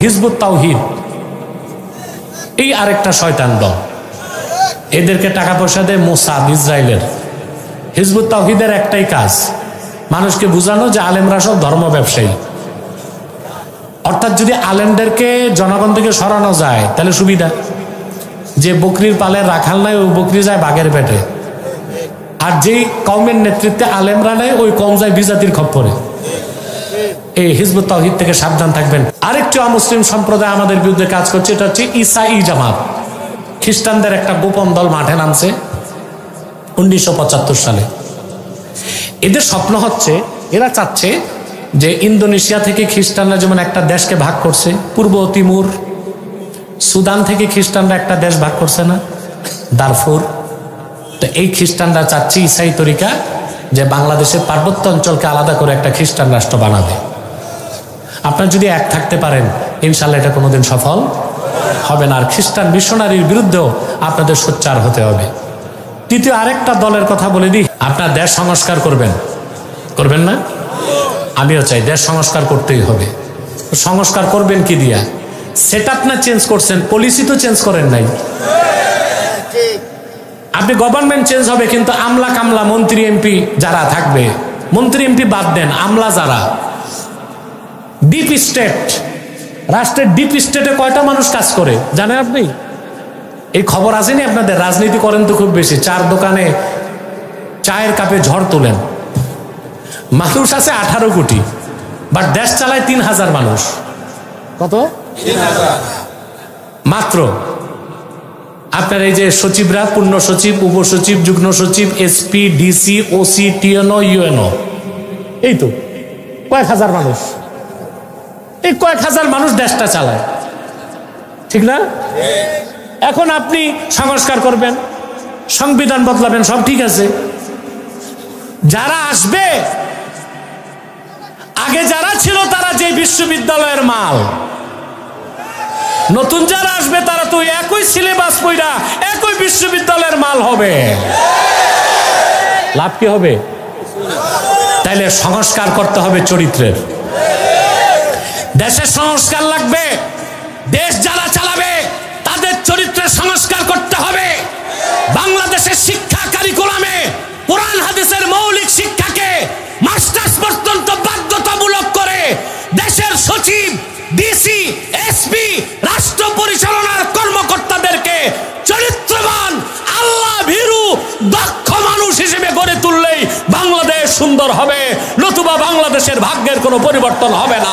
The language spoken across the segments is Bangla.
হিজবুত তাওহীদ এই আরেকটা শয়তান দল, এদেরকে টাকা পয়সা দেয় মোসাদ ইসরায়েলের। হিজবুত তাওহীদের একটাই কাজ, মানুষকে বুঝানো যে আলেমরা সব ধর্ম ব্যবসায়ী। অর্থাৎ যদি আলেমদেরকে জনগণ থেকে সরানো যায় তাহলে সুবিধা, যে বকরির পালের রাখাল নাই ওই বকরি যায় বাঘের পেটে, আর যেই কওমের নেতৃত্বে আলেমরা নেয় ওই কওম যায় বিজাতির খপ্পরে। এই হিজবুত তাওহীদ থেকে সাবধান থাকবেন। আরেকটি অমুসলিম সম্প্রদায় আমাদের বিরুদ্ধে কাজ করছে, এটা হচ্ছে ঈসাই জামাত। খ্রিস্টানদের একটা গোপন দল মাঠে নামছে 1975 সালে। এদের স্বপ্ন হচ্ছে, এরা চাচ্ছে যে ইন্দোনেশিয়া থেকে খ্রিস্টানরা যেমন একটা দেশকে ভাগ করছে, পূর্ব তিমুর, সুদান থেকে খ্রিস্টানরা একটা দেশ ভাগ করছে না, দারফুর, তো এই খ্রিস্টানরা চাচ্ছে ঈসাই তরিকা যে বাংলাদেশের পার্বত্য অঞ্চলকে আলাদা করে একটা খ্রিস্টান রাষ্ট্র বানাবে। আপনারা যদি এক থাকতে পারেন ইনশাল্লাহ এটা কোনোদিন সফল হবে না। আর খ্রিস্টান মিশনারির বিরুদ্ধেও আপনাদের সোচ্চার হতে হবে। তৃতীয় আরেকটা দলের কথা বলে দিই, আপনার দেশ সংস্কার করবেন না? আমিও চাই, দেশ সংস্কার করতেই হবে। সংস্কার করবেন কি দিয়া? সেট আপ না চেঞ্জ করছেন, পলিসি তো চেঞ্জ করেন নাই। আপনি গভর্নমেন্ট চেঞ্জ হবে কিন্তু আমলা কামলা মন্ত্রী এমপি যারা থাকবে, মন্ত্রী এমপি বাদ দেন, আমলা যারা ডিপ স্টেট, রাষ্ট্রের ডিপ স্টেটে কয়টা মানুষ কাজ করে জানেন আপনি? এই খবর আসেনি আপনাদের? রাজনীতি করেন তো খুব বেশি, চার দোকানে চায়ের কাপে ঝড় তোলেন। মানুষ আছে 18 কোটি, বাট দেশ চালায় 3000 মানুষ। কত? 3000 মাত্র। আপনার এই যে সচিবরা, পূর্ণ সচিব, উপসচিব, যুগ্ম সচিব, SP, DC, OC, TNO, UNO, এই তো কয়েক হাজার মানুষ। এই কয়েক হাজার মানুষ দেশটা চালায়, ঠিক না? এখন আপনি সংস্কার করবেন, সংবিধান বদলাবেন, সব ঠিক আছে। যারা আসবে, আগে যারা ছিল তারা যে বিশ্ববিদ্যালয়ের মাল, নতুন যারা আসবে তারা তো একই সিলেবাস পড়া একই বিশ্ববিদ্যালয়ের মাল হবে। লাভ কি হবে? তাইলে সংস্কার করতে হবে চরিত্রের। দেশের সংস্কার লাগবে, দেশ যারা চালাবে তাদের চরিত্রের সংস্কার করতে হবে। বাংলাদেশের শিক্ষা কারিকুলামে কোরআন হাদিসের মৌলিক শিক্ষাকে মাস্টার্স পর্যন্ত বাধ্যতামূলক করে দেশের সচিব, ডিসি, এসপি, রাষ্ট্র পরিচালনার কর্মকর্তাদেরকে চরিত্রবান, আল্লাহ ভীরু, দক্ষ মানুষ হিসেবে গড়ে তুললেই বাংলাদেশ সুন্দর হবে, নতুবা বাংলাদেশের ভাগ্যের কোনো পরিবর্তন হবে না।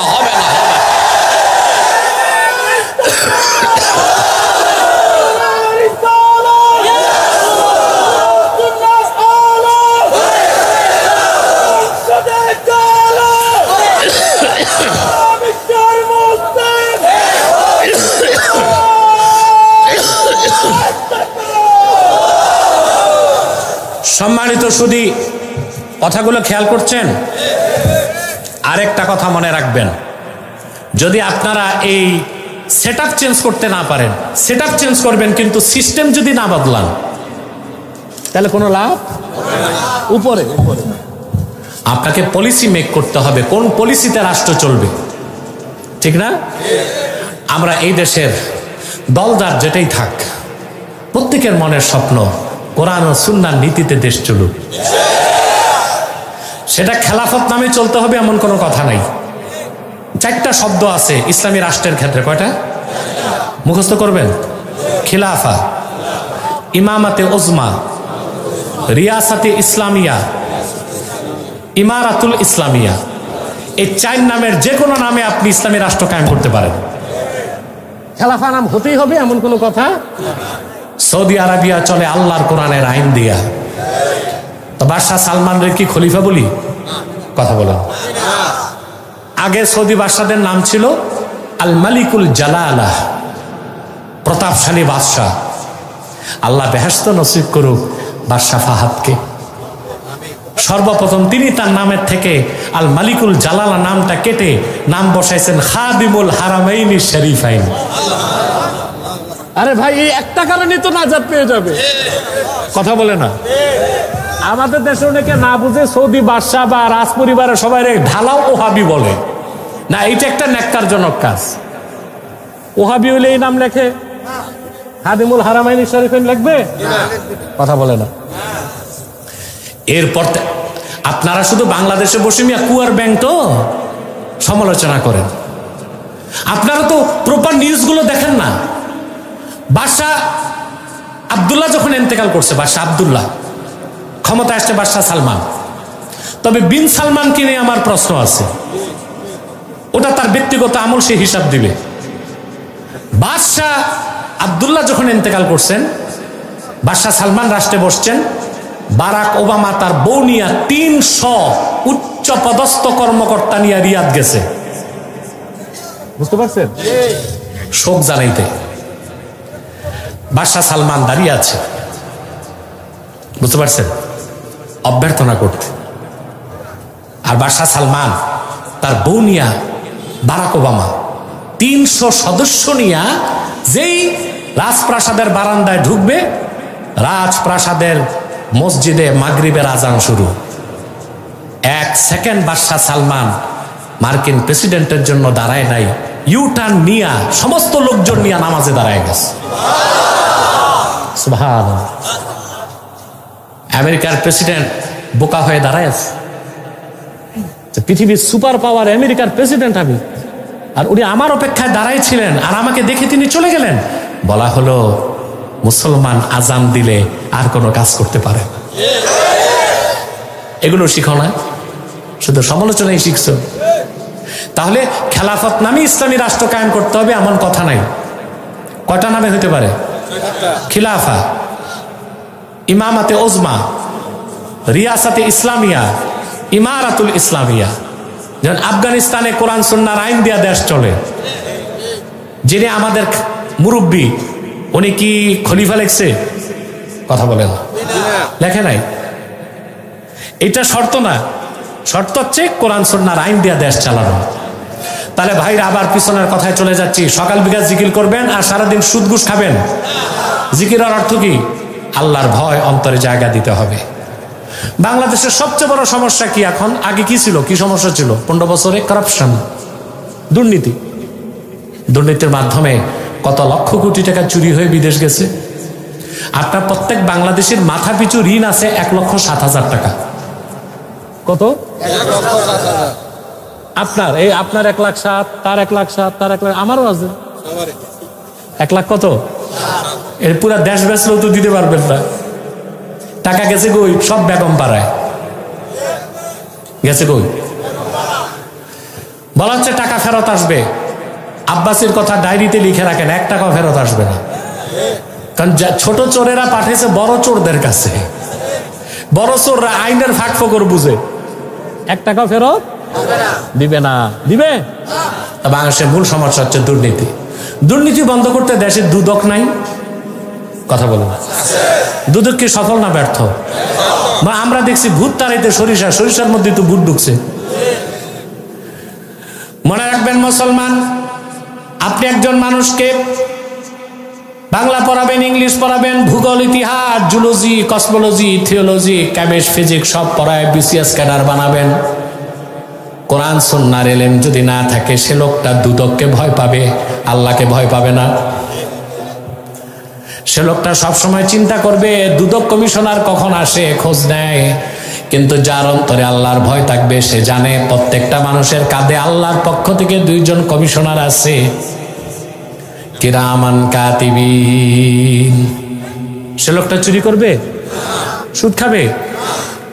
সম্মানিত সুধী, কথাগুলো খেয়াল করছেন? আরেকটা কথা মনে রাখবেন, যদি আপনারা এই সেটআপ চেঞ্জ করতে না পারেন, সেটআপ চেঞ্জ করবেন কিন্তু সিস্টেম যদি না বদলান তাহলে কোনো লাভ উপরে। আপনাকে পলিসি মেক করতে হবে, কোন পলিসিতে রাষ্ট্র চলবে, ঠিক না? আমরা এই দেশের দলদার যেটাই থাক, প্রত্যেকের মনের স্বপ্ন কোরআন ও সুন্নাহর নীতিতে দেশ চলুক। সেটা খেলাফত নামে চলতে হবে এমন কোনো কথা নাই। 4টা শব্দ আছে ইসলামী রাষ্ট্রের ক্ষেত্রে। কয়টা মুখস্থ করবেন? খিলাফা, ইমামাতে উজমা, রিয়াসাতে ইসলামিয়া, ইমারাতুল ইসলামিয়া। এই 4 নামের যে কোনো নামে আপনি ইসলামী রাষ্ট্র কায়েম করতে পারেন। খেলাফা নাম হতেই হবে এমন কোনো কথা। সৌদি আরবিয়া চলে আল্লাহর কোরআনের আইন দিয়া, তো বাদশাহ সালমানের কি খলিফা বলি? কথা বলেন। আগে সৌদি বাদশাদের নাম ছিল আল মালিকুল জালালাহ, প্রতাপশালী বাদশাহ। আল্লাহ বেহেশত নসিব করুক বাদশাহ ফাহাদকে। সর্বপ্রথম তিনি তার নামের থেকে আল মালিকুল জালালা নামটা কেটে নাম বসাইছেন খাদিমুল হারামাইনি শরীফাইন। আরে ভাই, এই একটা কারণে তো নাজাত পেয়ে যাবে। কথা বলে না? আমাদের দেশে অনেকে না বুঝে সৌদি বাদশাহ বা রাজ পরিবারের সবাই ঢালাও ওহাবি বলে না। এইটা একটা ন্যাক্কারজনক কাজ। ওহাবি হইলে এই নাম লেখে? খাদিমুল হারামাইন শরীফেন লিখবে? কথা বলে না। এরপর আপনারা শুধু বাংলাদেশে বসে মিয়া কুয়ার ব্যাংক তো সমালোচনা করেন, আপনারা তো প্রপার নিউজগুলো দেখেন না। বাদশাহ আব্দুল্লাহ যখন ইন্তেকাল করছে, বাদশাহ আব্দুল্লাহ, ক্ষমতা আসছে বাদশাহ সালমান। তবে বিন সালমানকে নিয়ে আমার প্রশ্ন আছে, ওটা তার ব্যক্তিগত আমল, সে হিসাব দিবে। বাদশাহ আব্দুল্লাহ যখন ইন্তেকাল করছেন, বাদশাহ সালমান রাষ্ট্রে বসছেন, বারাক ওবামা তার বউ নিয়ে 300 উচ্চ পদস্থ কর্মকর্তা নিয়ে রিয়াদ গেছে, বুঝতে পারছেন, শোক জানাইতে। বাদশাহ সালমান দাঁড়িয়ে আছে, বুঝতে পারছেন, অভ্যর্থনা করতে। আর বাদশাহ সালমান তার বউ নিয়া, বারাক ওবামা 300 সদস্য নিয়া যেই রাজপ্রাসাদের বারান্দায় ঢুকবে, রাজপ্রাসাদের মসজিদে মাগরিবের আজান শুরু। 1 সেকেন্ড বাদশাহ সালমান মার্কিন প্রেসিডেন্টের জন্য দাঁড়ায় নাই, ইউটার্ন নিয়া সমস্ত লোকজন নিয়ে নামাজে দাঁড়ায় গেছে। সুবহানাল্লাহ। আমেরিকার প্রেসিডেন্ট বোকা হয়ে দাঁড়ায় আছে, পৃথিবীর সুপার পাওয়ার আমেরিকার প্রেসিডেন্ট আমি, আর উনি আমার অপেক্ষায় দাঁড়াই ছিলেন, আর আমাকে দেখে তিনি চলে গেলেন। বলা হলো মুসলমান আজান দিলে আর কোনো কাজ করতে পারে না। এগুলো শিখো না, শুধু সমালোচনাই শিখছো। তাহলে খেলাফত নামে ইসলামী রাষ্ট্র কায়েম করতে হবে এমন কথা নাই। কয়টা নামে হতে পারে? খিলাফা, ইমামাতে ওজমা, রিয়াসাতে ইসলামিয়া, ইমারাতুল ইসলামিয়া। যেমন আফগানিস্তানে কোরআন সুন্নাহর আইন দিয়া দেশ চলে, যিনি আমাদের মুরব্বী, উনি কি খলিফা লেখছে? কথা বলে না, লেখে নাই। এটা শর্ত না, শর্ত হচ্ছে কোরআন সুন্নাহর আইন দিয়া দেশ চালানো। তাহলে ভাইরা আবার পিছনের কথায় চলে যাচ্ছি। সকাল বিকাল জিকির করবেন আর সারাদিন সুদ ঘুষ খাবেন। জিকিরের অর্থ কি? আল্লাহর ভয় অন্তরে জায়গা দিতে হবে। বাংলাদেশের সবচেয়ে বড় সমস্যা কি এখন? আগে কি ছিল? কি সমস্যা ছিল? 15 বছরে কারাপশন, দুর্নীতি। দুর্নীতির মাধ্যমে কত লক্ষ কোটি টাকা চুরি হয়ে বিদেশ গেছে। আপনার প্রত্যেক বাংলাদেশের মাথা পিছু ঋণ আছে 1,07,000 টাকা। কত? আপনার এই আপনার 1,07,000, তার 1,07,000, তার 1,00,000, আমারও আছে 1,00,000 কত? এর পুরা দেশ বেচলেও তো দিতে পারবেন না। টাকা গেছে কই? সব বেগম পাড়ায় গেছে। কই? বলা হচ্ছে টাকা ফেরত আসবে। আব্বাসীর কথা ডায়েরিতে লিখে রাখেন, 1 টাকা ফেরত আসবে না। কারণ ছোট চোরেরা পাঠিয়েছে বড় চোরদের কাছে। বড় চোররা আইনের ফাঁক ফোকর বুঝে, 1 টাকা ফেরত দিবে না। দিবে? বাংলাদেশের মূল সমস্যা হচ্ছে দুর্নীতি। দুর্নীতি বন্ধ করতে দেশের দুদক নাই। কথা বলুন, দুদক কি সফল না ব্যর্থ? আমরা দেখছি ভূত তাড়াইতে সরিষার মধ্যে তো ভূত ঢুকছে। মনে রাখবেন মুসলমান, আপনি একজন মানুষকে বাংলা পড়াবেন, ইংলিশ পড়াবেন, ভূগোল, ইতিহাস, zoology, cosmology, theology, chemistry, physics সব পড়ায় বিসিএস ক্যাডার বানাবেন। কোরআন সুন্নাহর ইলম যদি না থাকে, সে লোকটা দুদককে ভয় পাবে, আল্লাহকে ভয় পাবে না। সে লোকটা সবসময় চিন্তা করবে দুদক কমিশনার কখন আসে, খোঁজ নেয়। কিন্তু যার অন্তরে আল্লাহর ভয় থাকবে, সে জানে প্রত্যেকটা মানুষের কাঁধে আল্লাহর পক্ষ থেকে 2 জন কমিশনার আছে, কিরামান কাতিবিন। সে লোকটা চুরি করবে, সুদ খাবে,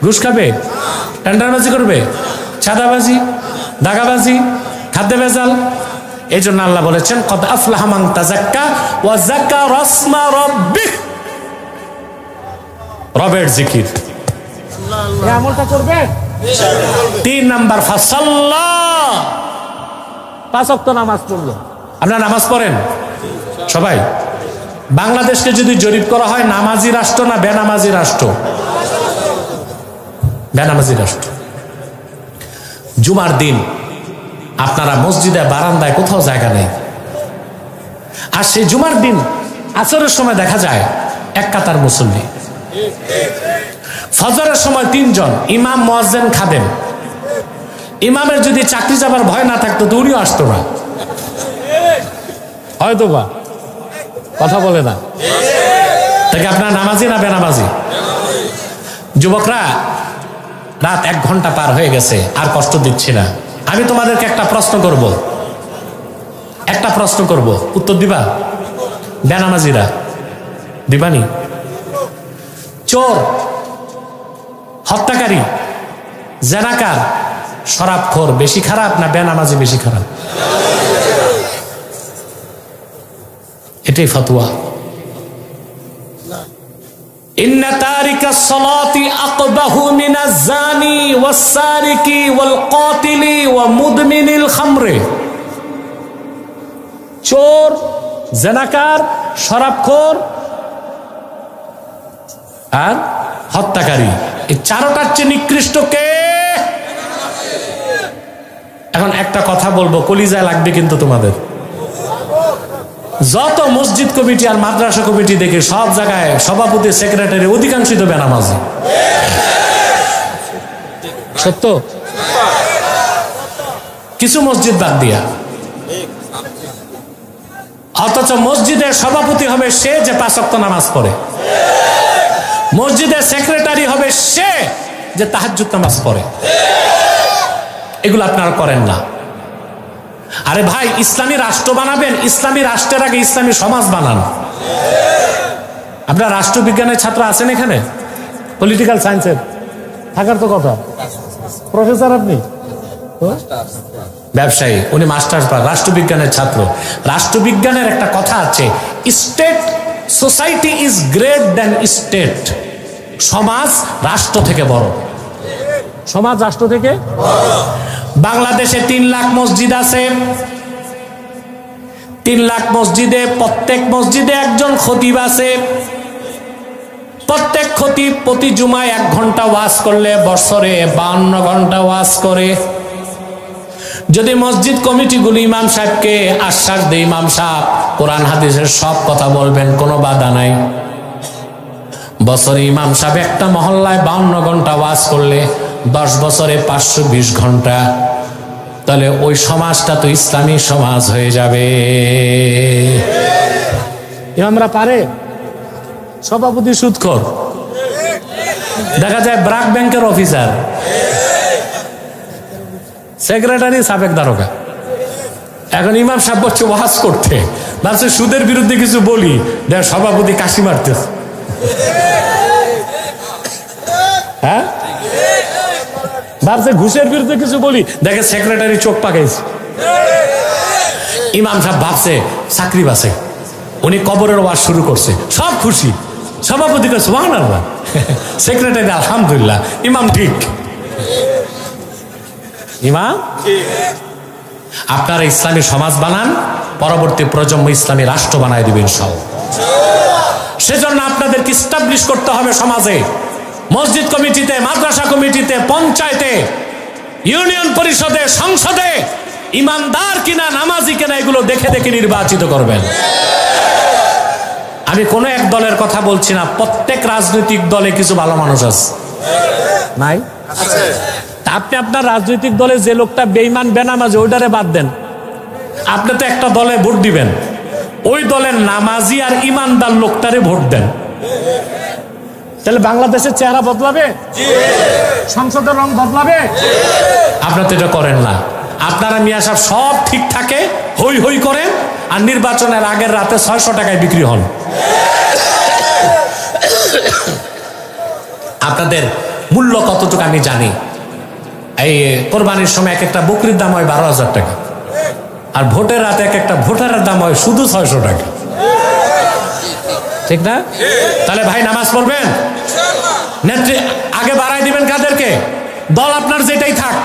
ঘুষ খাবে, টেন্ডারবাজি করবে, চাঁদাবাজি, দাগাবাজি, খাদ্য ভেজাল? এই জন্য আল্লাহ বলেছেন, কদ আফলাহা মান তাযাক্কা ওয়া যাকারা ইসমা রাব্বিহ। রবের জিকির, এই আমলটা করবে। 3 নাম্বার, ফাসাল্লা, 5 ওয়াক্ত নামাজ পড়লো। আপনারা নামাজ পড়েন সবাই? বাংলাদেশকে যদি জরিপ করা হয়, নামাজি রাষ্ট্র না বেনামাজি রাষ্ট্র? বেনামাজি রাষ্ট্র। জুমার দিন আপনারা মসজিদে বারান্দায় কোথাও জায়গা নেই, আর সেই জুমার দিন আসরের সময় দেখা যায় 1 কাতার মুসল্লি। ফজরের সময় 3 জন, ইমাম, মুয়াজ্জিন, খাদেম। ইমামের যদি চাকরি যাবার ভয় না থাকতো তো উনিও আসতো না। হয়তো বা কথা বলে না। তাকে আপনার নামাজি না বেনামাজি? যুবকরা, রাত 1 ঘন্টা পার হয়ে গেছে, আর কষ্ট দিচ্ছি না। আমি তোমাদেরকে একটা প্রশ্ন করব, উত্তর দিবা? বেনামাজিরা দিবানি? চোর, হত্যাকারী, জেনাকার, শরাবখোর বেশি খারাপ না বেনামাজি বেশি খারাপ? এটাই ফতোয়া। ইন্না তারিকাস সালাতি আকবাহু মিনাজ জানি ওয়াস সারিকি ওয়াল কাতিলি ওয়া মুদমিনিল খামরে। চোর, জেনাকার, শরাবখোর আর হত্যাকারী, এই চারটার চেয়ে নিকৃষ্ট কে? এখন একটা কথা বলবো, কলিজায় লাগবে কিন্তু তোমাদের। যত মসজিদ কমিটি আর মাদ্রাসা কমিটি দেখে সব জায়গায় সভাপতি, সেক্রেটারি অধিকাংশই তো বেনামাজি। সত্য? কিছু মসজিদ বাদ দিয়া। অথচ মসজিদের সভাপতি হবে সে যে 5 ওয়াক্ত নামাজ পড়ে, মসজিদের সেক্রেটারি হবে সে যে তাহাজ্জুদ নামাজ পড়ে। এগুলো আপনারা করেন না। আরে ভাই, ইসলামী রাষ্ট্র বানাবেন, ইসলামী রাষ্ট্রের আগে ইসলামী সমাজ বানান। আপনার রাষ্ট্রবিজ্ঞানের ছাত্র আছেন এখানে? পলিটিক্যাল সায়েন্সের থাকার তো কথা। প্রফেসর আপনি? ব্যবসায়ী, উনি মাস্টার্স পাস, রাষ্ট্রবিজ্ঞানের ছাত্র। রাষ্ট্রবিজ্ঞানের একটা কথা আছে, state society is great than state. সমাজ রাষ্ট্র থেকে বড়। সমাজ রাষ্ট্র থেকে? বাংলাদেশে 3 লাখ মসজিদ আছে। 3 লাখ মসজিদে প্রত্যেক মসজিদে একজন খতিব আছে। প্রত্যেক খতিব প্রতি জুমায় 1 ঘন্টা ওয়াজ করলে বছরে 52 ঘন্টা ওয়াজ করে। যদি মসজিদ কমিটিগুলো ইমাম সাহেবকে আশ্বাস দেয়, ইমাম সাহেব কোরআন হাদিসের সব কথা বলবেন, কোনো বাধা নাই, বছরে ইমাম সাহেব একটা মহল্লায় 52 ঘন্টা ওয়াজ করলে 10 বছরে 520 ঘন্টা, তাহলে ওই সমাজটা তো ইসলামী সমাজ হয়ে যাবে। ইমামরা পারে? সভাপতি সুদখোর, দেখা যায় ব্রাক ব্যাংকের অফিসার, সেক্রেটারি সাবেক দারোগা। এখন ইমাম সাহেব বলছে ওয়াজ করতে, ভাবছে সুদের বিরুদ্ধে কিছু বলি, দেখ সভাপতি কাশি মারতেছে। হ্যাঁ, ভাবছে ঘুষের বিরুদ্ধে কিছু বলি, দেখে সেক্রেটারি চোখ পাকাইছে। ইমাম সাহেব ভাবছে চাকরি বাসে, উনি কবরের ওয়াজ শুরু করছে, সব খুশি। সভাপতি কে সুবহানাল্লাহ, সেক্রেটারি আলহামদুলিল্লাহ, ইমাম ঠিক। ইমাম, আপনারা ইসলামী সমাজ বানান, পরবর্তী প্রজন্ম ইসলামী রাষ্ট্র বানায় দিবেন সব। সেজন্য আপনাদেরকে ইস্টাবলিশ করতে হবে সমাজে, মসজিদ কমিটিতে, মাদ্রাসা কমিটিতে, পঞ্চায়েতে, ইউনিয়ন পরিষদে, সংসদে ইমানদার কিনা, নামাজি কিনা, এগুলো দেখে দেখে নির্বাচিত করবেন। আমি কোন এক দলের কথা বলছি না, প্রত্যেক রাজনৈতিক দলে কিছু ভালো মানুষ আছে, নাই? আপনি আপনার রাজনৈতিক দলে যে লোকটা বেঈমান বেনামাজি ওইটারে বাদ দেন, আপনি তো একটা দলে ভোট দিবেন, ওই দলের নামাজি আর ইমানদার লোকটারে ভোট দেন, তাহলে বাংলাদেশের চেহারা বদলাবে, সংসদের রং বদলাবে। আপনারা তো এটা করেন না। আপনারা মিয়া সাহেব সব ঠিক থাকে, হই হই করেন, আর নির্বাচনের আগের রাতে 600 টাকায় বিক্রি হন। আপনাদের মূল্য কতটুকু আমি জানি। এই কোরবানির সময় এক একটা বকরির দাম হয় 12,000 টাকা, আর ভোটের রাতে এক একটা ভোটারের দাম হয় শুধু 600 টাকা, ঠিক না? তাহলে ভাই নামাজ পড়বেন, নেত্রী আগে বাড়াই দিবেন কাদেরকে? দল আপনার যেটাই থাক,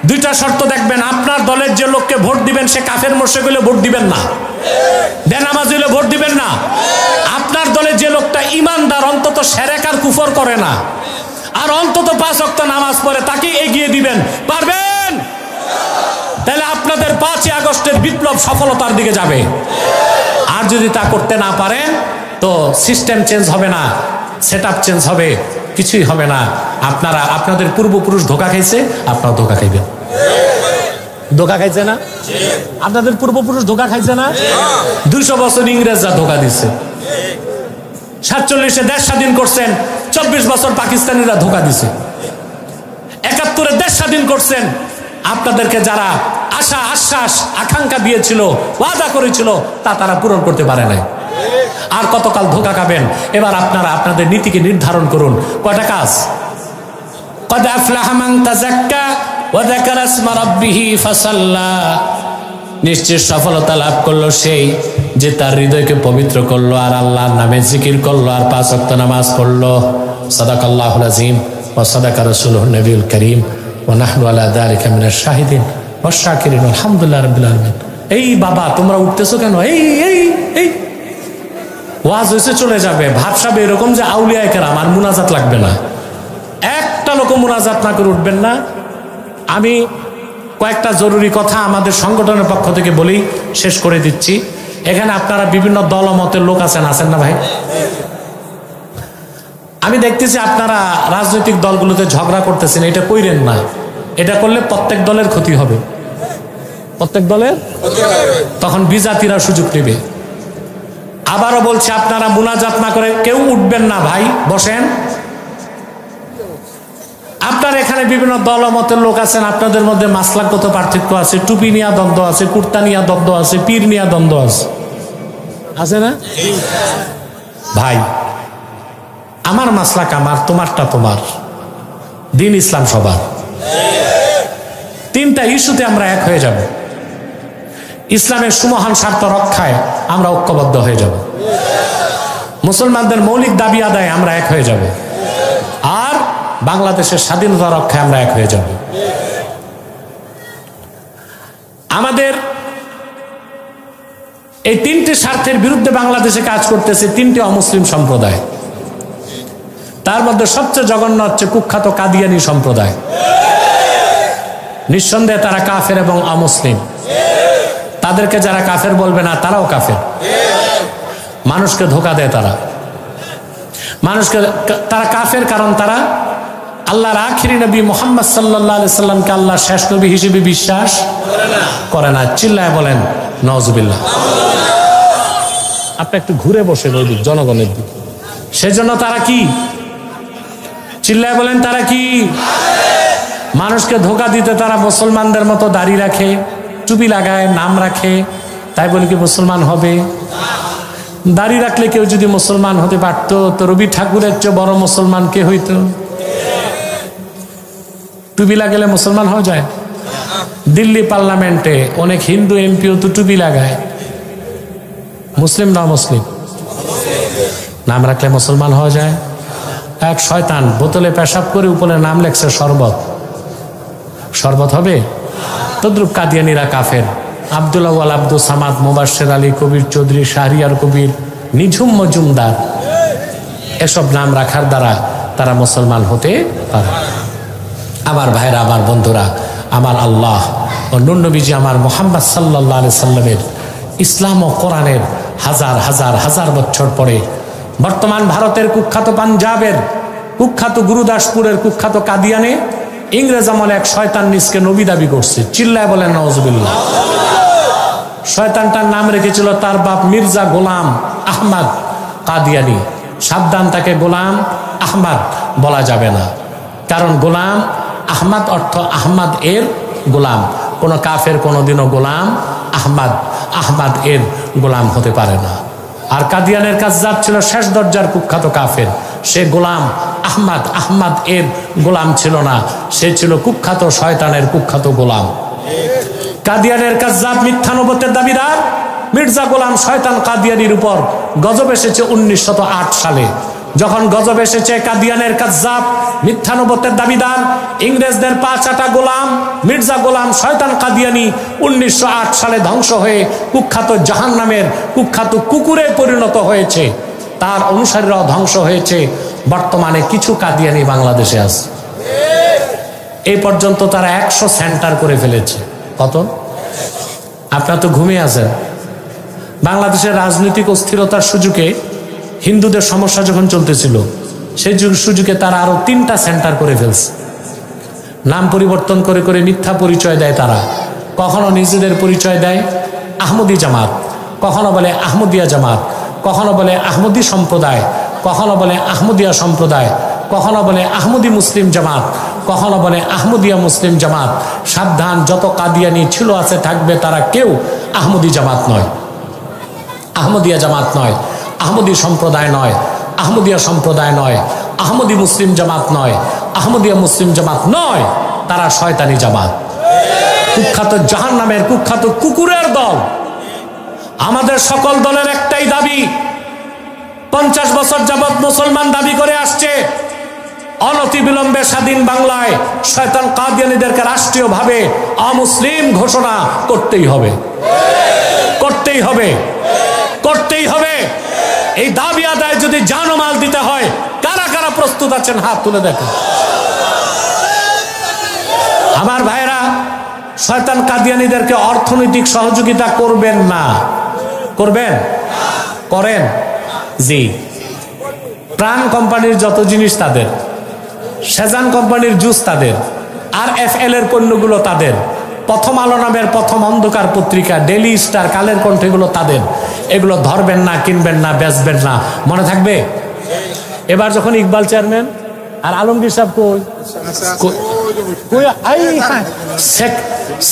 2টা শর্ত দেখবেন, আপনার দলের যে লোককে ভোট দিবেন সে কাফের মুশরিক হলে ভোট দিবেন না, বেনামাজি হলে ভোট দিবেন না। আপনার দলের যে লোকটা ইমানদার, অন্তত শিরক আর কুফর করে না, আর অন্তত 5 ওয়াক্ত নামাজ পড়ে, তাকে এগিয়ে দিবেন। পারবেন? তাহলে আপনাদের 5ই আগস্টের বিপ্লব সফলতার দিকে যাবে। আর যদি তা করতে না পারেন তো সিস্টেম চেঞ্জ হবে না, সেটআপ চেঞ্জ হবে, কিছুই হবে না। আপনারা আপনাদের পূর্বপুরুষ ধোঁকা খাইছে, আপনারা ধোঁকা খাইবেন। ধোকা খাইছে না? আপনাদের পূর্বপুরুষ ধোকা খাইছে না? 200 বছর ইংরেজরা ধোকা দিচ্ছে। 47-এ দেশ স্বাধীন করছেন, 24 বছর পাকিস্তানিরা ধোকা দিছে। 71-এ দেশ স্বাধীন করছেন, আপনাদেরকে যারা আশা আশ্বাস আকাঙ্ক্ষা দিয়েছিল, ওয়াদা করেছিল, তা তারা পূরণ করতে পারে নাই। আর কতকাল ধোকা খাবেন? এবার আপনারা আপনাদের নীতিকে নির্ধারণ করুন। কয়টা কাজ? قد أفلح من تزكى وذكر اسم ربه فصلى। নিশ্চয় সফলতা লাভ করলো সেই যে তার হৃদয়কে পবিত্র করলো আর আল্লাহর নামে জিকির করলো আর 5 ওয়াক্ত নামাজ পড়লো। সাদাকাল্লাহুল আযীম ওয়া সাদাকা রাসূলুহুন নবিয়ুল কারীম ওয়া নাহনু আলা যালিকা মিনাশ শাহিদিন ওয়াশ শাকিরিন আলহামদুলিল্লাহি রাব্বিল আলামিন। এই বাবা তোমরা উঠতেছো কেন? এই এই এই ওয়াজ হইছে চলে যাবে, ভাবসাবে এরকম যে আউলিয়ায়ে কেরাম আর মুনাজাত লাগবে না। একটা লোক মুনাজাত না করে উঠবেন না। আমি কয়েকটা জরুরি কথা আমাদের সংগঠনের পক্ষ থেকে বলি, শেষ করে দিচ্ছি। এখানে আপনারা বিভিন্ন দল মতের লোক আছেন না ভাই? আমি দেখতেছি আপনারা রাজনৈতিক দলগুলোতে ঝগড়া করতেছেন, এটা কইরেন না। এটা করলে প্রত্যেক দলের ক্ষতি হবে, প্রত্যেক দলের। তখন বিজাতিরা সুযোগ নেবে। আবারও বলছি, আপনারা মুনাজাত না করে কেউ উঠবেন না ভাই, বসেন। আপনার এখানে বিভিন্ন দলমতের লোক আছেন, আপনাদের মধ্যে মাসলাগত পার্থক্য আছে, টুপি নিয়ে দ্বন্দ্ব আছে, কুর্তা নিয়ে দ্বন্দ্ব আছে, পীর নিয়ে দ্বন্দ্ব আছে না ভাই? আমার মাসলাক আমার, তোমারটা তোমার, দিন ইসলাম সবার। 3টা ইস্যুতে আমরা এক হয়ে যাব। ইসলামের সুমহান স্বার্থ রক্ষায় আমরা ঐক্যবদ্ধ হয়ে যাব। মুসলমানদের মৌলিক দাবি আদায়ে আমরা এক হয়ে যাব। আর বাংলাদেশের স্বাধীনতা রক্ষায় আমরা এক হয়ে যাব। আমাদের এই 3টে স্বার্থের বিরুদ্ধে বাংলাদেশে কাজ করতেছে 3টে অমুসলিম সম্প্রদায়। তার মধ্যে সবচেয়ে জঘন্য হচ্ছে কুখ্যাত কাদিয়ানি সম্প্রদায়। নিঃসন্দেহে তারা কাফের এবং অমুসলিম। তাদেরকে যারা কাফের বলবে না, তারাও কাফের। মানুষকে ধোঁকা দেয় তারা, মানুষকে। তারা কাফের কারণ তারা আল্লাহর আখিরি নবী মুহাম্মদ সাল্লাল্লাহু আলাইহি সাল্লামকে আল্লাহর শেষ নবী হিসেবে বিশ্বাস করে না। চিল্লায় বলেন নাউজুবিল্লাহ। আপনি একটু ঘুরে বসেন ওই দিক, জনগণের দিক। সেজন্য তারা কি? চিল্লায় বলেন তারা কি? মানুষকে ধোঁকা দিতে তারা মুসলমানদের মতো দাড়ি রাখে, টুপি লাগায়, নাম রাখে, তাই বলে কি মুসলমান হবে? দাড়ি রাখলে কেউ যদি মুসলমান হতে পারত, তো রবি ঠাকুরের চেয়ে বড় মুসলমান কে হইতো? টুপি লাগালে মুসলমান হয়ে যায়? দিল্লি পার্লামেন্টে অনেক হিন্দু এমপিও তো টুপি লাগায়। মুসলিম না মুসলিম? নাম রাখলে মুসলমান হওয়া যায়? এক শয়তান বোতলে পেশাব করে উপরে নাম লেখছে শরবত, শরবত হবে? তদ্রুপ কাদিয়ানিরা কাফের। আব্দুল আউয়াল, আব্দুল সামাদ, মুবাশশির আলী, কবির চৌধুরী, শাহরিয়ার কবির, নিঝুম মজুমদার, এসব নাম রাখার দ্বারা তারা মুসলমান হতে পারে। আমার ভাইরা, আমার বন্ধুরা, আমার আল্লাহ ও নূর নবীজি আমার মুহাম্মদ সাল্লাল্লাহু আলাইহি সাল্লামের ইসলাম ও কোরআনের হাজার হাজার হাজার বছর পরে বর্তমান ভারতের কুখ্যাত পাঞ্জাবের কুখ্যাত গুরুদাসপুরের কুখ্যাত কাদিয়ানে ইংরেজ আমলে এক শয়তান নিজকে নবী দাবি করছে। চিল্লায় বলেন নাউজুবিল্লাহ। শয়তানটার নাম রেখেছিল তার বাপ মির্জা গোলাম আহমদ কাদিয়ানি। সাবধান, তাকে গোলাম আহমদ বলা যাবে না, কারণ গোলাম আহমদ অর্থ আহমদ এর গোলাম। কোন কাফের কোনোদিনও গোলাম আহমদ এর গোলাম হতে পারে না। আর কাদিয়ানের কাজ্জাব ছিল শেষ দরজার কুখ্যাত কাফের। সে গোলাম আহমদ এর গোলাম ছিল না, সে ছিল কুখ্যাত শয়তানের কুখ্যাত গোলাম। কাদিয়ানের কাজ্জাব মিথ্যা নবুয়তের দাবিদার মির্জা গোলাম শয়তান কাদিয়ানির উপর গজব এসেছে 1908 সালে। যখন গজব এসেছে, কাদিয়ানের কাজ্জাব মিথ্যা নবুয়তের দাবিদার ইংরেজদের 5 আটা গোলাম মির্জা গোলাম শয়তান কাদিয়ানি 1908 সালে ধ্বংস হয়ে কুখ্যাত জাহান্নামের কুখ্যাত কুকুরে পরিণত হয়েছে। তার অনুসারীরাও ধ্বংস হয়েছে। বর্তমানে কিছু কাদিয়ানি বাংলাদেশে আছে। এই পর্যন্ত তারা 100 সেন্টার করে ফেলেছে। কত? আপনারা তো ঘুমিয়ে আছেন। বাংলাদেশের রাজনৈতিক অস্থিরতার সুযোগে হিন্দুদের সমস্যা যখন চলতেছিল, সেই সুযোগে তারা আরো 3টা সেন্টার করে ফেলছে। নাম পরিবর্তন করে করে মিথ্যা পরিচয় দেয় তারা। কখনো নিজেদের পরিচয় দেয় আহমদি জামাত, কখনো বলে আহমদিয়া জামাত, কখনো বলে আহমদি সম্প্রদায়, কখনো বলে আহমদিয়া সম্প্রদায়, কখনো বলে আহমদি মুসলিম জামাত, কখনো বলে আহমদিয়া মুসলিম জামাত। সাবধান, যত কাদিয়ানি ছিল আছে থাকবে, তারা কেউ আহমদি জামাত নয়, আহমদিয়া জামাত নয়, আহমদি সম্প্রদায় নয়, আহমদিয়া সম্প্রদায় নয়, আহমদি মুসলিম জামাত নয়, আহমদিয়া মুসলিম জামাত নয়, তারা শয়তানি জামাত, কুখ্যাত জাহান্নামের কুখ্যাত কুকুরের দল। আমাদের সকল দলের একটাই দাবি, 50 বছর যাবৎ মুসলমান দাবি করে আসছে, অনতিবিলম্বে স্বাধীন বাংলায় শয়তান কাদিয়ানীদেরকে রাষ্ট্রীয়ভাবে অমুসলিম ঘোষণা করতেই হবে, করতেই হবে, করতেই হবে। এই দাবি আদায় যদি জানমাল দিতে হয়, কারা কারা প্রস্তুত আছেন হাত তুলে দেখেন। আমার ভাইরা, শয়তান কাদিয়ানীদেরকে অর্থনৈতিক সহযোগিতা করবেন না, করবেন? করেন? জি। প্রাণ কোম্পানির যত জিনিস তাদের, সেজান কোম্পানির জুস তাদের, RFL এর পণ্যগুলো তাদের, প্রথম আলো নামের প্রথম অন্ধকার পত্রিকা, ডেইলি স্টার, কালের কণ্ঠেগুলো তাদের। এগুলো ধরবেন না, কিনবেন না, বেচবেন না, মনে থাকবে? এবার যখন ইকবাল চেয়ারম্যান আর আলমগীর সাহেব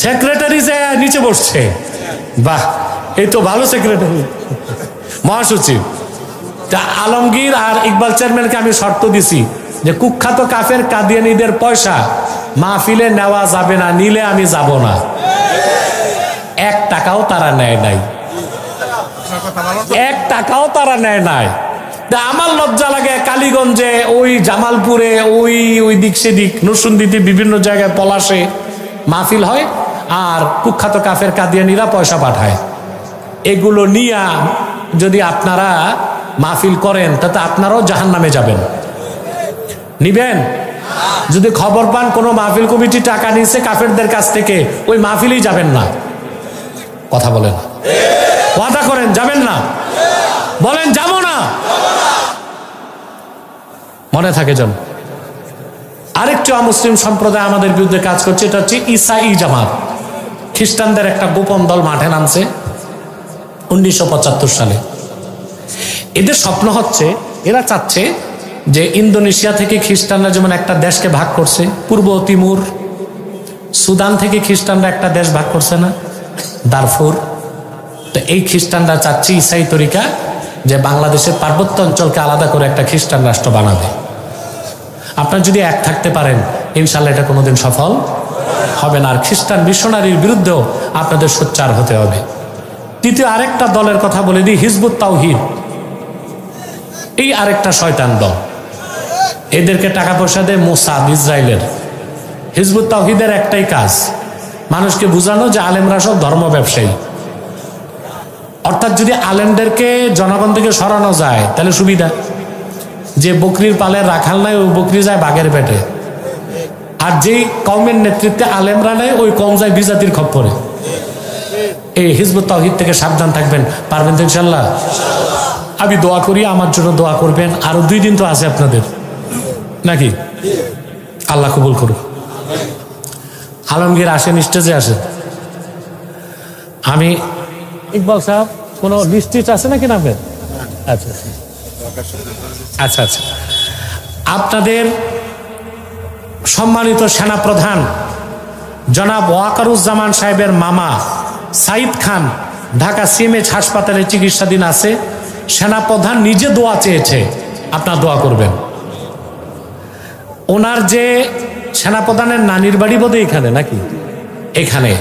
সেক্রেটারি যে নিচে বসছে, বাহ, এই তো ভালো সেক্রেটারি, মহাসচিব। তা আলমগীর আর ইকবাল চেয়ারম্যানকে আমি শর্ত দিছি যে কুখ্যাত কাফের কাদিয়ানীদের পয়সা মাহফিলে নেওয়া যাবে না, নিলে আমি যাব না। 1 টাকাও তারা নেয় নাই, 1 টাকাও তারা নেয় নাই। আমার লজ্জা লাগে, কালীগঞ্জে, ওই জামালপুরে, ওই দিক সেদিক, নরসিংদীতে, বিভিন্ন জায়গায়, পলাশে মাহফিল হয়, আর কুখ্যাত কাফের কাদিয়ানীরা পয়সা পাঠায়। এগুলো নিয়ে যদি আপনারা মাহফিল করেন, তাতে আপনারাও জাহান্নামে যাবেন। নিবেন? যদি খবর পান কোনো মাহফিল কমিটি টাকা নিচ্ছে কাফেরদের কাছ থেকে, ওই মাহফিলেই যাবেন না। কথা বলেন, ওয়াদা করেন যাবেন না, বলেন যাব না, মনে থাকে যেন। আরেকটি অমুসলিম সম্প্রদায় আমাদের বিরুদ্ধে কাজ করছে, এটা হচ্ছে ঈসাই জামাত। খ্রিস্টানদের একটা গোপন দল মাঠে নামছে 1975 সালে। এদের স্বপ্ন হচ্ছে, এরা চাচ্ছে যে ইন্দোনেশিয়া থেকে খ্রিস্টানরা যেমন একটা দেশকে ভাগ করছে, পূর্ব তিমুর, সুদান থেকে খ্রিস্টানরা একটা দেশ ভাগ করছে না, দারফুর। তো এই খ্রিস্টানরা চাচ্ছে ঈসাই তরিকা যে বাংলাদেশের পার্বত্য অঞ্চলকে আলাদা করে একটা খ্রিস্টান রাষ্ট্র বানাবে। আপনারা যদি এক থাকতে পারেন, ইনশাল্লাহ এটা কোনোদিন সফল হবে না। আর খ্রিস্টান মিশনারির বিরুদ্ধেও আপনাদের সোচ্চার হতে হবে। তৃতীয় আরেকটা দলের কথা বলে দিই, হিজবুত তাওহীদ। এই আরেকটা শয়তান দল, এদেরকে টাকা পয়সা দেয় মোসাদ, ইসরায়েলের। হিজবুত তাওহীদের একটাই কাজ, মানুষকে বুঝানো যে আলেমরা সব ধর্ম ব্যবসায়ী। অর্থাৎ যদি আলেমদেরকে জনগণ থেকে সরানো যায় তাহলে সুবিধা। যে বকরির পালের রাখাল নাই, ওই বকরি যায় বাঘের পেটে। আর যেই কওমের নেতৃত্বে আলেমরা নেয়, ওই কম যায় বিজাতির খপ্পরে। এই হিজবুত তাওহীদ থেকে সাবধান থাকবেন। পারবেন তো ইনশাল্লাহ? আমি দোয়া করি, আমার জন্য দোয়া করবেন। আরো 2 দিন তো আছে আপনাদের, নাকি? আল্লাহ কবুল করুন। আলমগীর আসেন, স্টেজে আসেন। আমি ইকবাল সাহেব, কোনো লিস্ট আছে নাকি নামের? আচ্ছা আচ্ছা আচ্ছা। আপনাদের সম্মানিত সেনাপ্রধান জনাব ওয়াকারুজ্জামান সাহেবের মামা সাইদ খান ঢাকা সিএমএইচ হাসপাতালে চিকিৎসাধীন আছে। সেনাপ্রধান নিজে দোয়া চেয়েছে, আপনারা দোয়া করবেন। ওনার যে সেনাপ্রধানের নানির বাড়ি বোধ এখানে, নাকি? এখানে।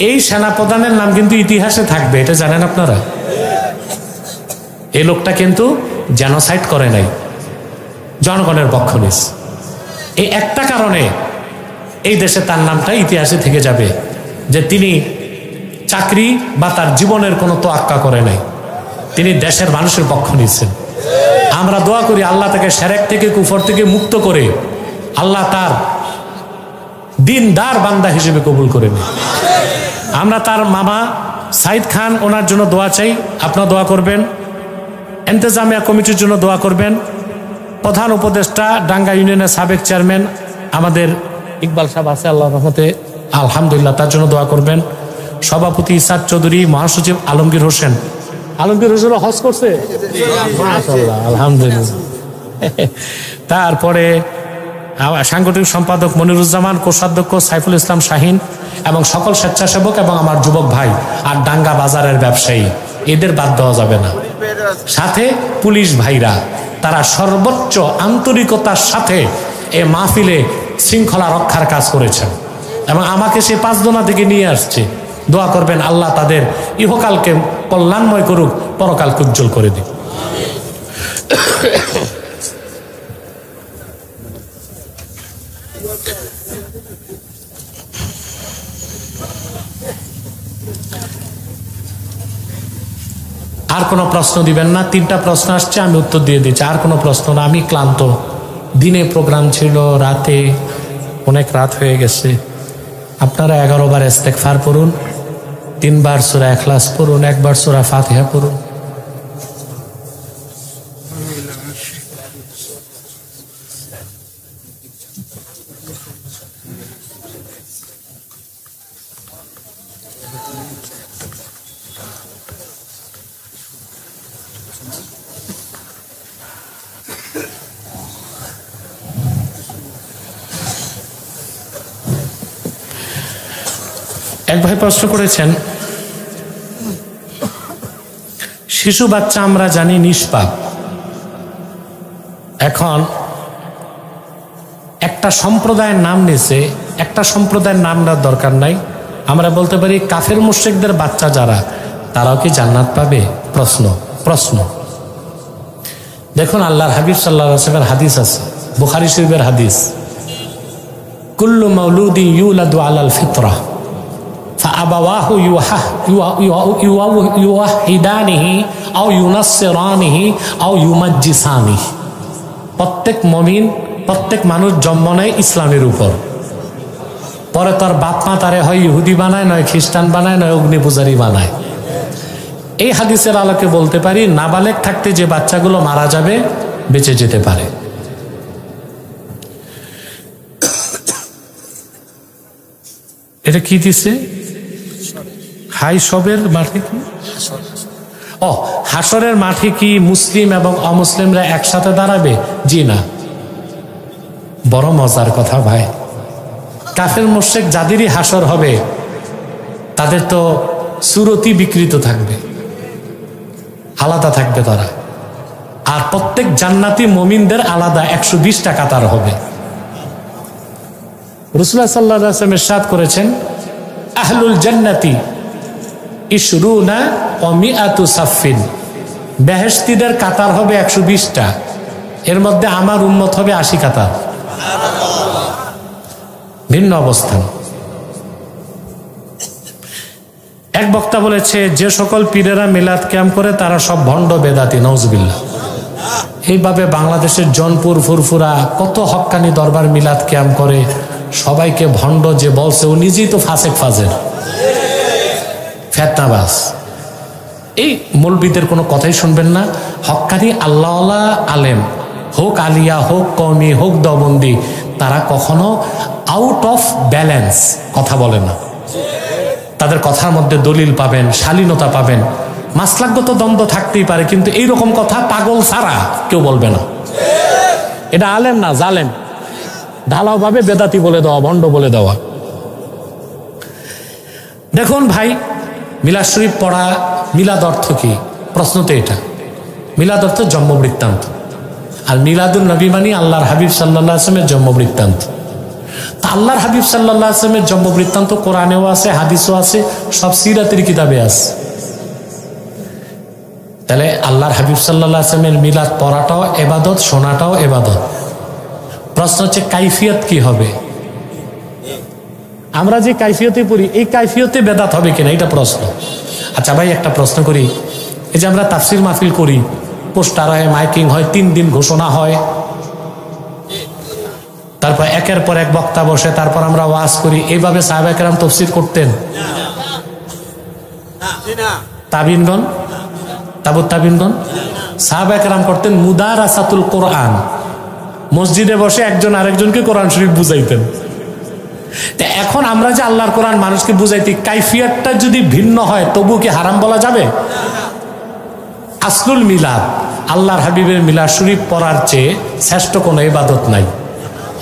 এই সেনাপ্রধানের নাম কিন্তু ইতিহাসে থাকবে, এটা জানেন আপনারা? এই লোকটা কিন্তু জেনোসাইড করে নাই, জনগণের পক্ষ নিস। এই একটা কারণে এই দেশে তার নামটা ইতিহাসে থেকে যাবে, যে তিনি চাকরি বা তার জীবনের কোনো তোয়াক্কা করে নাই, তিনি দেশের মানুষের পক্ষ নিচ্ছেন। আমরা দোয়া করি আল্লাহ তাকে শিরক থেকে, কুফর থেকে মুক্ত করে আল্লাহ তার দিনদার বান্দা হিসেবে কবুল করে নিন। আমরা তার মামা সাইদ খান, ওনার জন্য দোয়া চাই, আপনারা দোয়া করবেন। ইন্তেজামিয়া কমিটির জন্য দোয়া করবেন। প্রধান উপদেষ্টা ডাঙ্গা ইউনিয়নের সাবেক চেয়ারম্যান আমাদের ইকবাল সাহেব আছে, আল্লাহর রহমতে আলহামদুলিল্লাহ, তার জন্য দোয়া করবেন। সভাপতি ইসাদ চৌধুরী, মহাসচিব আলমগীর হোসেন। আলমগীর হোসেন হজ করছে, মাশাআল্লাহ, আলহামদুলিল্লাহ। তারপরে সাংগঠনিক সম্পাদক মনিরুজ্জামান, কোষাধ্যক্ষ সাইফুল ইসলাম শাহিন এবং সকল স্বেচ্ছাসেবক এবং আমার যুবক ভাই আর ডাঙ্গা বাজারের ব্যবসায়ী, এদের বাদ দেওয়া যাবে না। সাথে পুলিশ ভাইরা, তারা সর্বোচ্চ আন্তরিকতার সাথে এ মাহফিলে শৃঙ্খলা রক্ষার কাজ করেছেন এবং আমাকে সে 5 দোনা থেকে নিয়ে আসছে। দোয়া করবেন আল্লাহ তাদের ইহকালকে কল্যাণময় করুক, পরকালকে উজ্জ্বল করে দিক। আর কোনো প্রশ্ন দিবেন না? 3টা প্রশ্ন আসছে, আমি উত্তর দিয়ে দিচ্ছি। আর কোনো প্রশ্ন না? আমি ক্লান্ত, দিনে প্রোগ্রাম ছিল, রাতে অনেক রাত হয়ে গেছে। আপনারা 11 বার ইস্তেগফার পড়ুন, 3 বার সূরা ইখলাস পড়ুন, 1 বার সূরা ফাতিহা পড়ুন। এক ভাই প্রশ্ন করেছেন, শিশু বাচ্চা আমরা জানি নিষ্পাপ, এখন একটা সম্প্রদায়ের নাম নিছে, একটা সম্প্রদায়ের নাম নেওয়ার দরকার নাই, আমরা বলতে পারি কাফের মুশরিকদের বাচ্চা যারা, তারাও কি জান্নাত পাবে? প্রশ্ন। দেখুন, আল্লাহর হাবিব সাল্লাল্লাহু আলাইহি ওয়াসাল্লামের হাদিস আছে, বুখারী শরীফের হাদিস, কুল্লু মাউলুদি ইউলাদু আলাল ফিতরাহ ফাআবাওয়াহু ইউওয়াহিদানিহি আও ইউনাসসিরানিহি আও ইউমাজ্জিসানিহি। প্রত্যেক মুমিন, প্রত্যেক মানুষ জন্ম নেয় ইসলামের উপর, পরে তার বাপ মা তারে হয় ইহুদি বানায়, নয় খ্রিস্টান বানায়, নয় অগ্নি পূজারী বানায়। এই হাদিসের আলোকে বলতে পারি নাবালেগ থাকতে যে বাচ্চাগুলো মারা যাবে বেঁচে যেতে পারে। এটা কি দিছে? হাই সবের মাঠে কি? হাসরের মাঠে কি মুসলিম এবং অমুসলিমরা একসাথে দাঁড়াবে? জি না। বড় মজার কথা ভাই, কাফের মুশরিক যাদেরই হাসর হবে তাদের তো সুরতি বিকৃত থাকবে, আলাদা থাকবে তারা, আর প্রত্যেক জান্নাতি মুমিনদের আলাদা 120টা কাতার হবে। রাসূলুল্লাহ সাল্লাল্লাহু আলাইহি ওয়াসাল্লাম ইরশাদ করেছেন, আহলুল জান্নাতি ইশরুনা ওয়া মিআতু সাফিন, বেহেশতীদের কাতার হবে 120টা, এর মধ্যে আমার উম্মত হবে 80 কাতার। ভিন্ন অবস্থান। এক বক্তা বলেছে, যে সকল পীরেরা মিলাদ ক্যাম্প করে তারা সব ভণ্ড বেদাতি, নাউজুবিল্লাহ। এইভাবে বাংলাদেশের জনপুর, ফুরফুরা কত হক্কানি দরবার মিলাদ ক্যাম্প করে, সবাইকে ভণ্ড যে বলছে ও নিজেই তো ফাসেক ফাজের, ফেতনাবাজ। এই মৌলবীদের কোনো কথাই শুনবেন না। হক্কানি আল্লাহওয়ালা আলেম, হোক আলিয়া, হোক কওমি, হোক দেওবন্দি, তারা কখনো আউট অফ ব্যালেন্স কথা বলে না। তাদের কথার মধ্যে দলিল পাবেন, শালীনতা পাবেন, মাসলাকগত দ্বন্দ্ব থাকতেই পারে, কিন্তু এইরকম কথা পাগল ছাড়া কেউ বলবে না। এটা আলেম না, জালেম, ঢালাও ভাবে বেদাতি বলে দেওয়া, ভণ্ড বলে দেওয়া। দেখুন ভাই, মিলাদ শরীফ পড়া, মিলাদ অর্থ কি? প্রশ্ন তো এটা। মিলাদ অর্থ জন্ম বৃত্তান্ত, আর মিলাদুন নবী মানে আল্লাহর হাবিব সাল্লাল্লাহু আলাইহি ওয়াসাল্লামের জন্ম বৃত্তান্ত। তা আল্লাহর হাবিব সাল্লাল্লাহু আলাইহি ওয়াসাল্লামের জন্ম বৃত্তান্ত কোরআনেও আছে, হাদিসও আছে, সব সিরাতের কিতাবে আছে। তাহলে আল্লাহর হাবিব সাল্লাল্লাহু আলাইহি ওয়াসাল্লামের মিলাদ পড়াটাও ইবাদত, শোনাটাও ইবাদত। প্রশ্ন হচ্ছে কাইফিয়ত কি হবে? আমরা যে কাইফিয়তে পড়ি, এই কাইফিয়তে বেদাত হবে কিনা, এটা প্রশ্ন। আচ্ছা ভাই, একটা প্রশ্ন করি, এই যে আমরা তাফসির মাহফিল করি, পোস্টার হয়, মাইকিং হয়, 3 দিন ঘোষণা হয়, তারপর একের পর এক বক্তা বসে, তারপর আমরা ওয়াজ করি, এইভাবে সাহাবায়ে কেরাম তাফসির করতেন? তাবিনগণ, তাবিনগণ, সাহাবায়ে কেরাম করতেন মুদারাসাতুল কোরআন। মসজিদে বসে একজন আরেকজনকে কোরআন শরীফ বুঝাইতেন। এখন আমরা যে আল্লাহর কোরআন মানুষকে বুঝাইতে, কাইফিয়াতটা যদি ভিন্ন হয় তবু কি হারাম বলা যাবে? আসলুল মিলাদ, আল্লাহর হাবিবের মিলাদ শরীফ পড়ার চেয়ে শ্রেষ্ঠ কোনো ইবাদত নাই।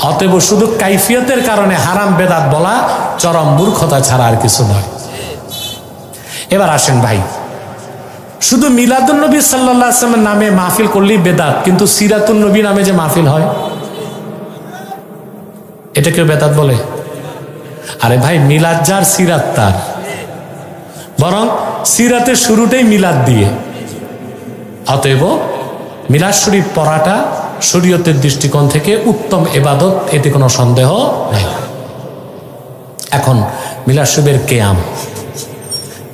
অতএব শুধু কাইফিয়তের কারণে হারাম বেদাত বলা চরম মূর্খতা ছাড়া আর কিছু নয়। এবার আসেন ভাই, শুধু মিলাদুন নবী সাল্লাল্লাহু আলাইহি ওয়াসাল্লামের নামে মাহফিল করলেই বেদাত, কিন্তু সিরাতুন নবী নামে যে মাহফিল হয় এটা কেউ বেদাত বলে? আরে ভাই, মিলাদ যার সিরাত তার, বরং সিরাতের শুরুটাই মিলাদ দিয়ে। অতএব মিলাদ শরীফ পড়াটা শরীয়তের দৃষ্টিকোণ থেকে উত্তম ইবাদত, এতে কোনো সন্দেহ নাই। এখন মিলাদ শরীফের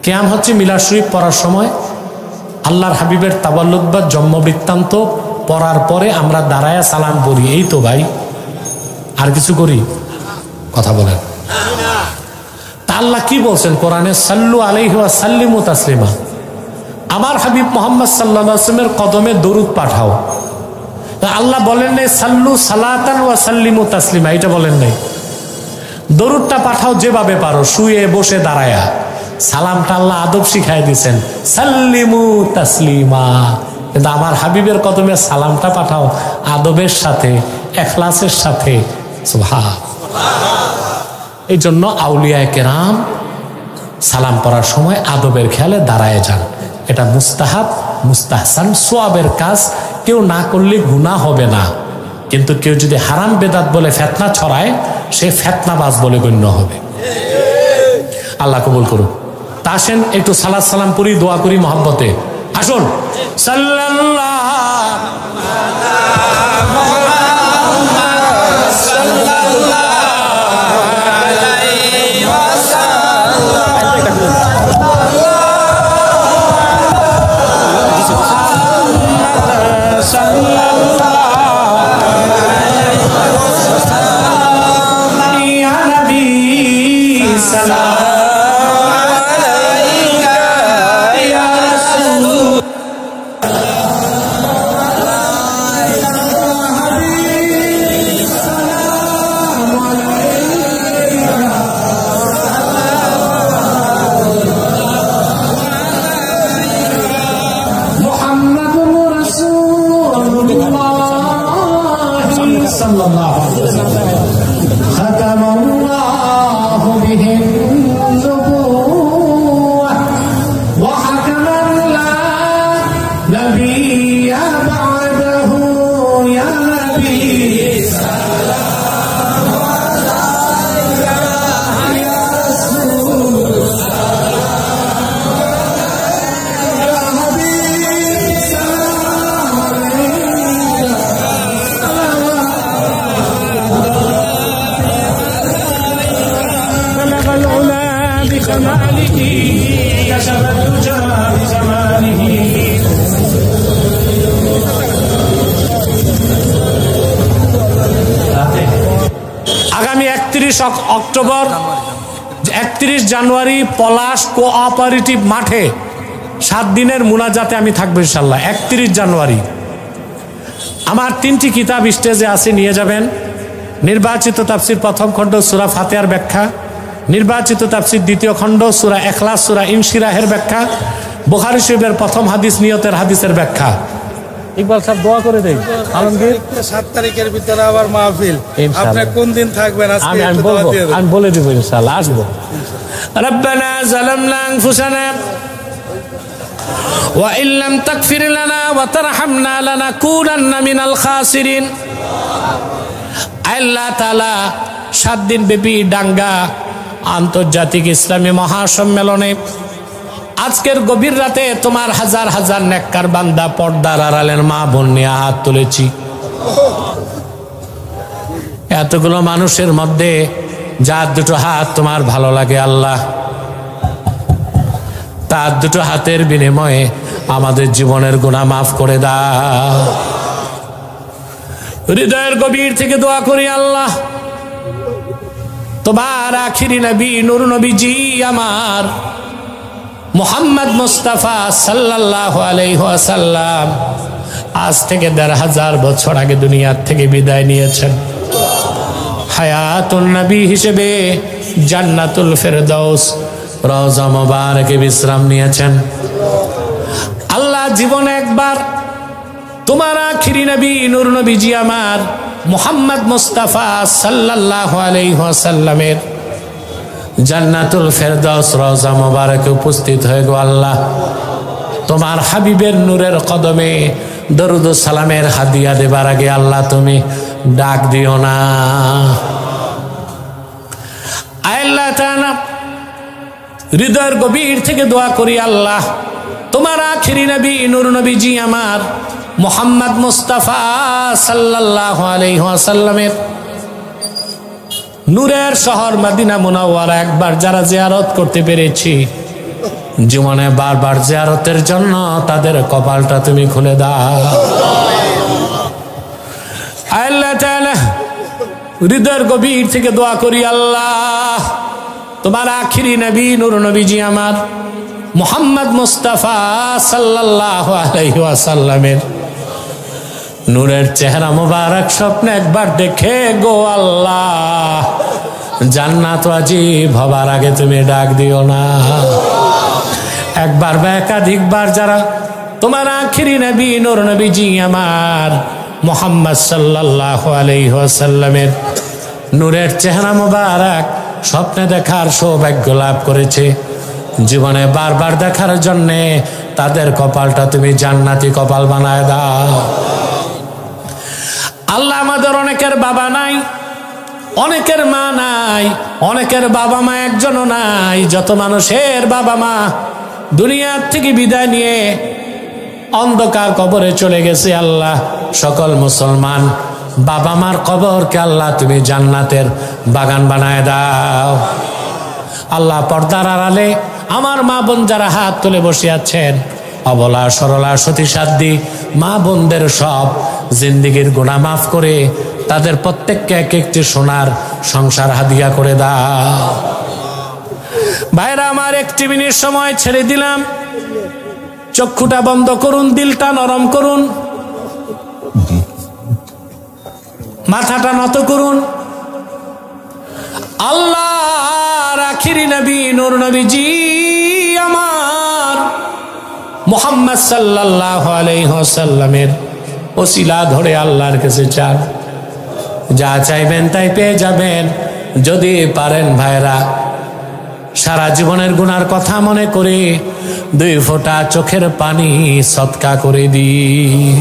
কেয়াম হচ্ছে মিলাদ শরীফ পড়ার সময় আল্লাহর হাবিবের তাওয়াল্লুদ বা জন্ম বৃত্তান্ত পড়ার পরে আমরা দাঁড়ায়া সালাম পড়ি, এই তো ভাই, আর কিছু করি? কথা বলেন। তা আল্লাহ কি বলছেন কোরআনে? সাল্লু আলাইহি ওয়া সাল্লিমু তাসলিমা। আমার হাবিব মুহাম্মদ সাল্লাল্লাহু আলাইহি ওয়াসাল্লামের কদমে দরুদ পাঠাও। আল্লাহ বলেন নাই সাল্লু সালাতান ওয়া সাল্লিমু তাসলিমা, এটা বলেন নাই। দরুদটা পাঠাও যেভাবে পারো, শুয়ে বসে দাঁড়ায়া। সালামটা আল্লাহ আদব শিখাই দিয়েছেন, সাল্লিমু তাসলিমা। কিন্তু আমার হাবিবের কদমে সালামটা পাঠাও আদবের সাথে, ইখলাসের সাথে। সুবহান। এই জন্য আউলিয়ায়ে কেরাম সালাম পড়ার সময় আদবের খেয়ালে দাঁড়ায় যান। এটা মুস্তাহাব, মুস্তাহসান, সোয়াবের কাজ। কেউ না করলে গুনাহ হবে না, কিন্তু কেউ যদি হারাম বেদাত বলে ফিতনা ছড়ায়, সে ফিতনাবাজ বলে গণ্য হবে। আল্লাহ কবুল করুন। তা আসেন একটু সালাত সালাম করি, দোয়া করি মহব্বতে। আসুন সাল্লাল্লাহু আগামী 31 অক্টোবর 31 জানুয়ারি পলাশ কোঅপারেটিভ মাঠে 7 দিনের মুনাজাতে আমি থাকবো ইনশাল্লাহ। 31 জানুয়ারি আমার 3টি কিতাব স্টেজে আছে, নিয়ে যাবেন। নির্বাচিত তাফসির প্রথম খণ্ড সূরা ফাতিহার ব্যাখ্যা, নির্বাচিত তাফসির দ্বিতীয় খণ্ড সূরা ইখলাস, সূরা ইনশিরাহের ব্যাখ্যা, বুখারী শরীফের প্রথম হাদিস নিয়তের হাদিসের ব্যাখ্যা। ইকবাল সাহেব দোয়া করে দেই। আলমগীর 7 তারিখের ভিতরে আবার মাহফিল, আপনি কোন দিন থাকবেন আজকে আমি বলে দেব ইনশাআল্লাহ, আসবো। রব্বানা যালামনা আনফুসানা ওয়া ইল্লাম তাগফির লানা ওয়া তারহামনা লানাকুনান্না মিনাল খাসিরিন। আল্লাহ তাআলা 7 দিন ব্যাপী ডাঙ্গা আন্তর্জাতিক ইসলামী মহাসম্মেলনে আজকের গভীর রাতে তোমার হাজার হাজার নেককার বান্দা, পর্দার আড়ালের মা বোন নিয়ে হাত তুলেছি। এতগুলো মানুষের মধ্যে যার দুটো হাত তোমার ভালো লাগে আল্লাহ, তার দুটো হাতের বিনিময়ে আমাদের জীবনের গুনাহ মাফ করে দাও। হৃদয়ের গভীর থেকে দোয়া করি আল্লাহ, তোমার আখিরি নবী নূর নবীজি আমার মুহাম্মদ মুস্তাফা সাল্লাল্লাহু আলাইহি ওয়াসাল্লাম আজ থেকে ১৫০০ বছর আগে দুনিয়ার থেকে বিদায় নিয়েছেন। হায়াতুন নবী হিসেবে জান্নাতুল ফেরদাউস রওজা মুবারকে বিশ্রাম নিয়েছেন। আল্লাহ জীবনে একবার তোমার আখিরি নবী নূর নবীজি আমার মুহাম্মদ মুস্তাফা সাল্লাল্লাহু আলাইহি ওয়াসাল্লামের জান্নাতুল ফেরদাউস রওজা মুবারকে উপস্থিত হয়ে গো আল্লাহ, তোমার হাবিবের নূরের কদমে দরুদ ও সালামের হাদিয়া দেবার আগে আল্লাহ তুমি ডাক দিও না। আল্লাহ তাআলা হৃদয়ের গভীর থেকে দোয়া করি আল্লাহ, তোমার আখিরি নবী নূর নবীজি আমার মুহাম্মদ মুস্তাফা সাল্লাল্লাহু আলাইহি ওয়াসাল্লামের নূরের শহর মদিনা মুনাওয়ারা একবার যারা জিয়ারত করতে পেরেছি, জীবনে বারবার জিয়ারতের জন্য তাদের কপালটা তুমি খুলে দাও। আল্লাহ তাআলা হৃদয়ের গভীর থেকে দোয়া করি আল্লাহ, তোমার আখিরি নবী নূর নবীজি আমার মুহাম্মদ মুস্তাফা সাল্লাল্লাহু আলাইহি ওয়াসাল্লামের নূরের চেহারা মুবারক স্বপ্নে একবার দেখে গো আল্লাহ, জান্নাত ওয়াজিব হবার আগে তুমি ডাক দিও না। একবার বা একাধিকবার যারা তোমার আখিরি নবী নূর নবীজি আমার মুহাম্মদ সাল্লাল্লাহু আলাইহি ওয়াসাল্লামের নূরের চেহারা মুবারক স্বপ্নে দেখার সৌভাগ্য লাভ করেছে, জীবনে বারবার দেখার জন্যে তাদের কপালটা তুমি জান্নাতি কপাল বানায় দাও। আল্লাহ আমাদের অনেকের বাবা নাই, অনেকের মা নাই, অনেকের বাবা মা একজনও নাই। যত মানুষের বাবা মা দুনিয়ার থেকে বিদায় নিয়ে অন্ধকার কবরে চলে গেছে, আল্লাহ সকল মুসলমান বাবা মার কবরকে আল্লাহ তুমি জান্নাতের বাগান বানায় দাও। আল্লাহ পর্দার আড়ালে আমার মা বোন যারা হাত তুলে বসে আছেন, অবলা সরলা সতী সাধ্যী মা বোনদের সব জিন্দিগির গুনাহ মাফ করে তাদের প্রত্যেককে এক একটি সোনার সংসার হাদিয়া করে দাও। ভাইরা আমার, একটি মিনিট সময় ছেড়ে দিলাম, চক্ষুটা বন্ধ করুন, দিলটা নরম করুন, মাথাটা নত করুন। আল্লাহর আখিরি নবী নূর নবীজি আমার মুহাম্মদ সাল্লাল্লাহু আলাইহি ওয়াসাল্লামের ওসিলা ধরে আল্লাহর কাছে চান, যা চাইবেন তাই পেয়ে যাবেন। যদি পারেন ভাইরা, সারা জীবনের গুনার কথা মনে করে 2 ফোঁটা চোখের পানি সদকা করে দিই।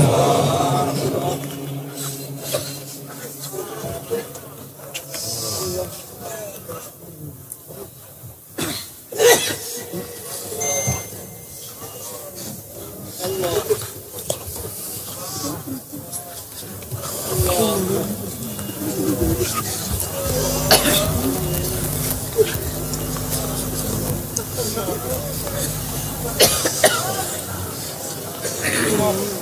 Come on.